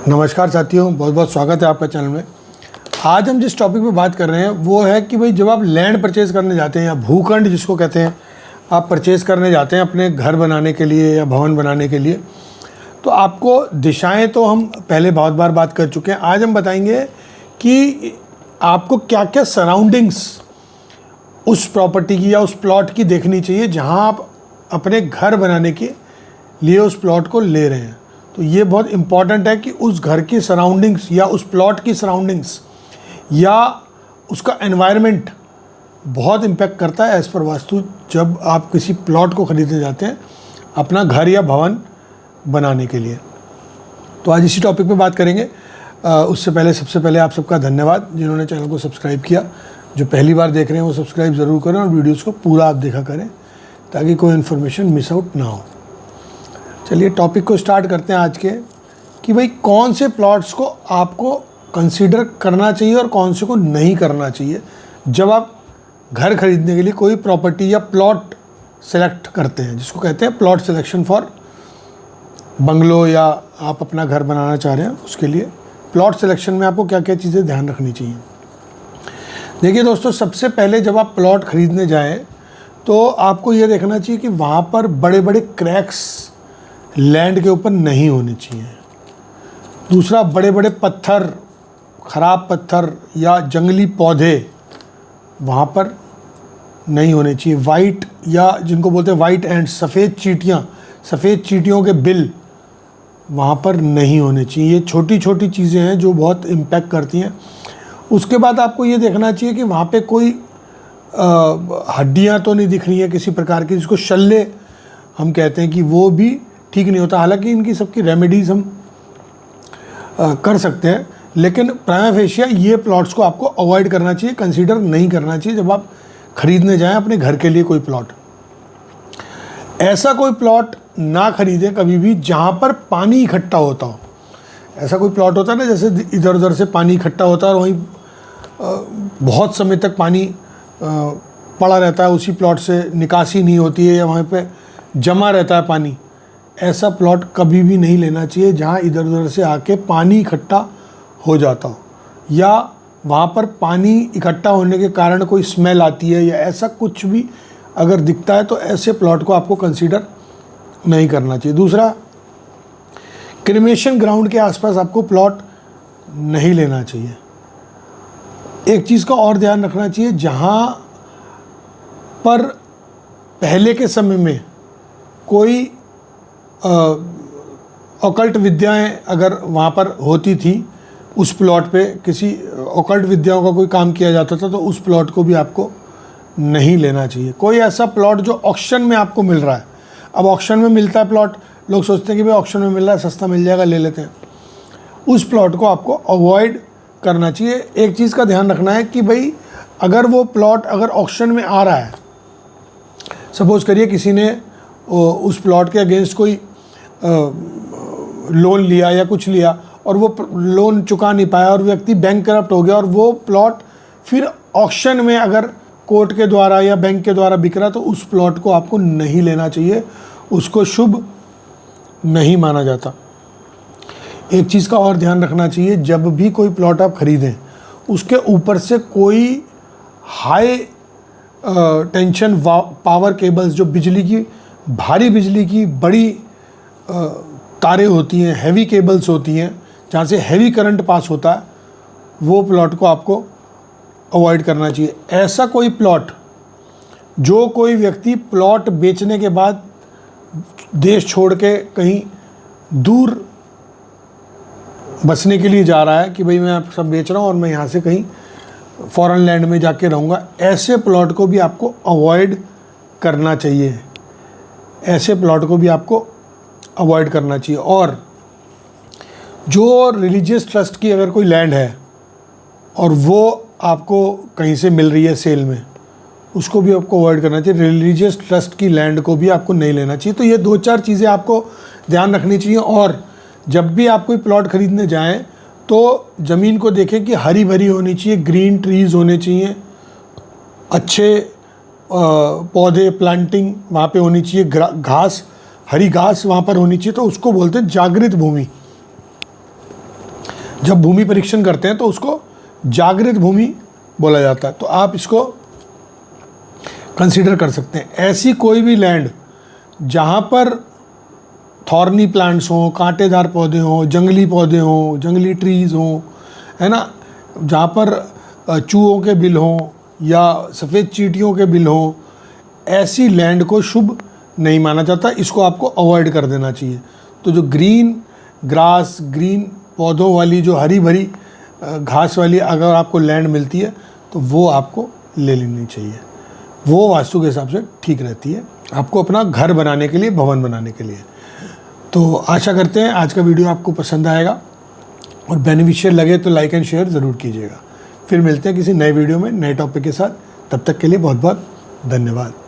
नमस्कार साथियों, बहुत बहुत स्वागत है आपका चैनल में। आज हम जिस टॉपिक पे बात कर रहे हैं वो है कि भाई जब आप लैंड परचेज़ करने जाते हैं या भूखंड जिसको कहते हैं, आप परचेज़ करने जाते हैं अपने घर बनाने के लिए या भवन बनाने के लिए, तो आपको दिशाएं तो हम पहले बहुत बार बात कर चुके हैं। आज हम बताएंगे कि आपको क्या क्या सराउंडिंग्स उस प्रॉपर्टी की या उस प्लॉट की देखनी चाहिए जहाँ आप अपने घर बनाने के लिए उस प्लॉट को ले रहे हैं। तो ये बहुत इम्पॉर्टेंट है कि उस घर की सराउंडिंग्स या उस प्लॉट की सराउंडिंग्स या उसका एनवायरनमेंट बहुत इम्पैक्ट करता है एज़ पर वास्तु, जब आप किसी प्लॉट को ख़रीदने जाते हैं अपना घर या भवन बनाने के लिए। तो आज इसी टॉपिक पे बात करेंगे। उससे पहले सबसे पहले आप सबका धन्यवाद जिन्होंने चैनल को सब्सक्राइब किया। जो पहली बार देख रहे हैं वो सब्सक्राइब ज़रूर करें और वीडियोज़ को पूरा आप देखा करें ताकि कोई इन्फॉर्मेशन मिस आउट ना हो। चलिए टॉपिक को स्टार्ट करते हैं आज के, कि भाई कौन से प्लॉट्स को आपको कंसीडर करना चाहिए और कौन से को नहीं करना चाहिए जब आप घर खरीदने के लिए कोई प्रॉपर्टी या प्लॉट सेलेक्ट करते हैं, जिसको कहते हैं प्लॉट सिलेक्शन फॉर बंगलो, या आप अपना घर बनाना चाह रहे हैं उसके लिए प्लॉट सिलेक्शन में आपको क्या क्या चीज़ें ध्यान रखनी चाहिए। देखिए दोस्तों, सबसे पहले जब आप प्लॉट खरीदने जाएं तो आपको ये देखना चाहिए कि वहाँ पर बड़े बड़े क्रैक्स लैंड के ऊपर नहीं होने चाहिए। दूसरा, बड़े बड़े पत्थर, ख़राब पत्थर या जंगली पौधे वहाँ पर नहीं होने चाहिए। वाइट, या जिनको बोलते हैं वाइट एंड सफ़ेद चींटियाँ, सफ़ेद चींटियों के बिल वहाँ पर नहीं होने चाहिए। ये छोटी छोटी चीज़ें हैं जो बहुत इम्पैक्ट करती हैं। उसके बाद आपको ये देखना चाहिए कि वहाँ पे कोई हड्डियाँ तो नहीं दिख रही हैं किसी प्रकार की, जिसको शल्ले हम कहते हैं, कि वो भी ठीक नहीं होता। हालांकि इनकी सबकी रेमेडीज़ हम कर सकते हैं, लेकिन प्राइमा फेशिया ये प्लॉट्स को आपको अवॉइड करना चाहिए, कंसीडर नहीं करना चाहिए जब आप ख़रीदने जाएं अपने घर के लिए कोई प्लॉट। ऐसा कोई प्लॉट ना ख़रीदें कभी भी जहां पर पानी इकट्ठा होता हो। ऐसा कोई प्लॉट होता है ना, जैसे इधर उधर से पानी इकट्ठा होता है और वहीं बहुत समय तक पानी पड़ा रहता है, उसी प्लॉट से निकासी नहीं होती है या वहाँ पे जमा रहता है पानी। ऐसा प्लॉट कभी भी नहीं लेना चाहिए जहाँ इधर उधर से आके पानी इकट्ठा हो जाता हो, या वहाँ पर पानी इकट्ठा होने के कारण कोई स्मेल आती है या ऐसा कुछ भी अगर दिखता है तो ऐसे प्लॉट को आपको कंसीडर नहीं करना चाहिए। दूसरा, क्रिमेशन ग्राउंड के आसपास आपको प्लॉट नहीं लेना चाहिए। एक चीज़ का और ध्यान रखना चाहिए, जहाँ पर पहले के समय में कोई ऑकल्ट विद्याएं अगर वहाँ पर होती थी, उस प्लॉट पे किसी ऑकल्ट विद्याओं का कोई काम किया जाता था, तो उस प्लॉट को भी आपको नहीं लेना चाहिए। कोई ऐसा प्लॉट जो ऑक्शन में आपको मिल रहा है, अब ऑक्शन में मिलता है प्लॉट, लोग सोचते हैं कि भाई ऑक्शन में मिल रहा है, सस्ता मिल जाएगा, ले लेते हैं, उस प्लॉट को आपको अवॉइड करना चाहिए। एक चीज़ का ध्यान रखना है कि भाई अगर वो प्लॉट अगर ऑक्शन में आ रहा है, सपोज़ करिए किसी ने उस प्लॉट के अगेंस्ट कोई लोन लिया या कुछ लिया और वो लोन चुका नहीं पाया और व्यक्ति बैंक करप्ट हो गया और वो प्लॉट फिर ऑक्शन में अगर कोर्ट के द्वारा या बैंक के द्वारा बिक रहा, तो उस प्लॉट को आपको नहीं लेना चाहिए, उसको शुभ नहीं माना जाता। एक चीज़ का और ध्यान रखना चाहिए, जब भी कोई प्लॉट आप खरीदें उसके ऊपर से कोई हाई टेंशन पावर केबल्स, जो बिजली की भारी बिजली की बड़ी तारें होती हैं, हैवी केबल्स होती हैं जहाँ से हैवी करंट पास होता है, वो प्लॉट को आपको अवॉइड करना चाहिए। ऐसा कोई प्लॉट, जो कोई व्यक्ति प्लॉट बेचने के बाद देश छोड़ के कहीं दूर बसने के लिए जा रहा है कि भाई मैं सब बेच रहा हूँ और मैं यहाँ से कहीं फॉरेन लैंड में जाके रहूँगा, ऐसे प्लॉट को भी आपको अवॉइड करना चाहिए। ऐसे प्लॉट को भी आपको अवॉइड करना चाहिए। और जो रिलीजियस ट्रस्ट की अगर कोई लैंड है और वो आपको कहीं से मिल रही है सेल में, उसको भी आपको अवॉइड करना चाहिए। रिलीजियस ट्रस्ट की लैंड को भी आपको नहीं लेना चाहिए। तो ये 2-4 चीज़ें आपको ध्यान रखनी चाहिए। और जब भी आप कोई प्लॉट खरीदने जाएं तो ज़मीन को देखें कि हरी भरी होनी चाहिए, ग्रीन ट्रीज़ होने चाहिए, अच्छे पौधे प्लांटिंग वहाँ पे होनी चाहिए, घास, हरी घास वहाँ पर होनी चाहिए। तो उसको बोलते हैं जागृत भूमि। जब भूमि परीक्षण करते हैं तो उसको जागृत भूमि बोला जाता है। तो आप इसको कंसीडर कर सकते हैं। ऐसी कोई भी लैंड जहाँ पर थॉर्नी प्लांट्स हों, कांटेदार पौधे हों, जंगली पौधे हों, जंगली ट्रीज़ हों, है ना, जहाँ पर चूहों के बिल हों या सफ़ेद चींटियों के बिल हों, ऐसी लैंड को शुभ नहीं माना जाता। इसको आपको अवॉइड कर देना चाहिए। तो जो ग्रीन ग्रास, ग्रीन पौधों वाली, जो हरी भरी घास वाली अगर आपको लैंड मिलती है तो वो आपको ले लेनी चाहिए। वो वास्तु के हिसाब से ठीक रहती है आपको अपना घर बनाने के लिए, भवन बनाने के लिए। तो आशा करते हैं आज का वीडियो आपको पसंद आएगा और बेनिफिशियल लगे तो लाइक एंड शेयर ज़रूर कीजिएगा। फिर मिलते हैं किसी नए वीडियो में नए टॉपिक के साथ। तब तक के लिए बहुत बहुत धन्यवाद।